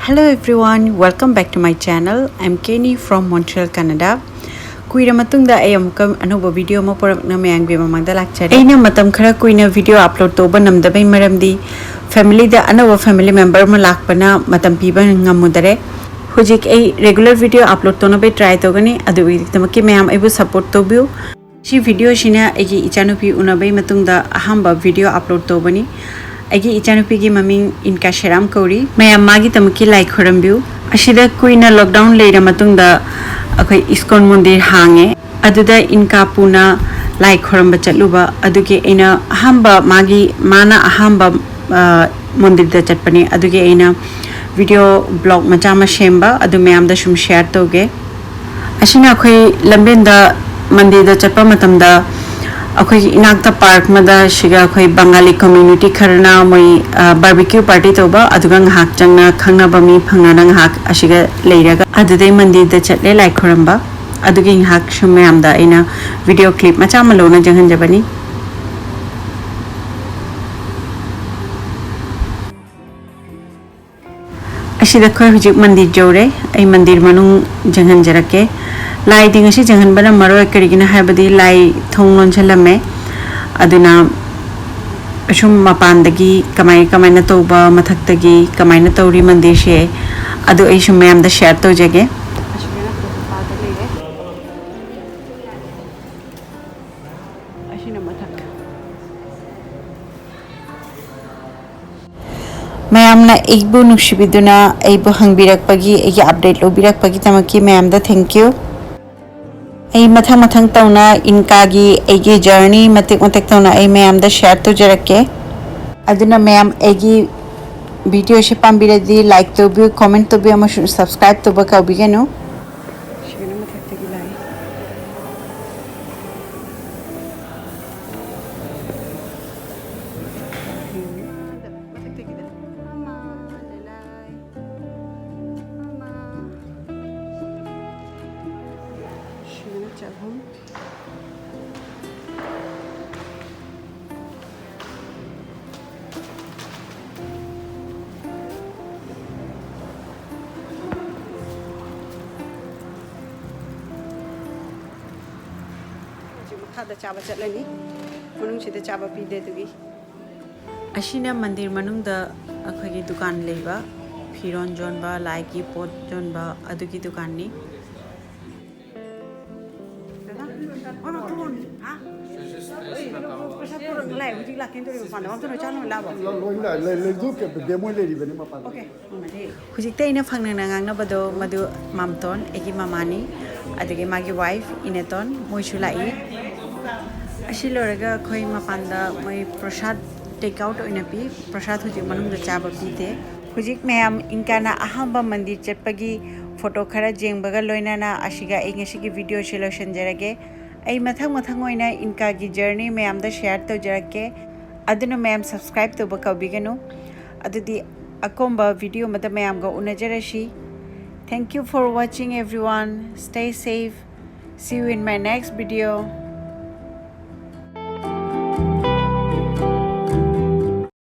Hello everyone, welcome back to my channel. I'm Canny from Montreal, Canada. Kuira matungda ay amukam anuba video mo porak na mayang bima magdalak chari. Ay na matam khara kuina video upload to ba namdabay maramdi family da anawa family member mo lakpa na matam piba ngamudare. Hujik ay regular video upload to na bay try to gani adu tamaki mayam ay bu support to biu. Si video shina ay ichanupi unabay matungda ahamba video upload to bani. Agi ichanupi gi maming inka sheram kauri mayam magi tamaki like horambiu ashida kuina lockdown leira matungda akhoi iskon mondir hange aduda inka puna like horamba chatluba aduge ina ahamba magi mana ahamba mondir da chatpani aduge ina video blog machama shemba adu mayam da shum share toge ashina akhoi lambenda mandir da chatpa matamda अखोई इनाक्ता park मदा Shiga अखोई Bengali community Kharna मोई barbecue party तोबा अदुगा ngahak changna khangna bami phangna ngahak ashiga leiraga adudai mandir da chatle like khoramba adugi ngahak shumyam da ina video clip macha malona janghan jabani ashida khoi hujik mandir jore ai mandir manung janghan jarake lai ding asi jangan bana maro karigina haibadi lai thonglon chalame aduna ashum mapandagi kamai na toba mathaktagi kamai na tori mandir she adu ai shum mayam da share to jage ashina mathak mayam na ekbu nushibiduna aibu hangbirak pagi egi update lo birak pagi tamaki mayam da thank you ay mathang tauna inkagi egi journey matik tauna ay mayam da share to jarake aduna mayam egi video she pambiradi like to bi comment to bi amashu subscribe to ba ka bigeno shigana mathak tagi lai da chaba chatlani manung sida chaba pi de tugi ashina mandir manung da akhagi dukan leiba phiron jon ba lai ki pot jon ba adugi dukan ni hujikta ina phangna ngang na bado madu mamton egi mamani adege magi wife ineton moisulai ashilorega khoi mapanda moi prasad take out oina pi prasad hujik manung da chaba pi de hujik mayam inkana ahamba mandir chatpagi photo khara jengbaga loina na ashiga engesi gi video solution jarage ai mathang oina inka gi journey mayam da share to jarake aduna mayam subscribe to ba kabiganu adudi akomba video mata mayam ga unajarashi thank you for watching everyone stay safe see you in my next video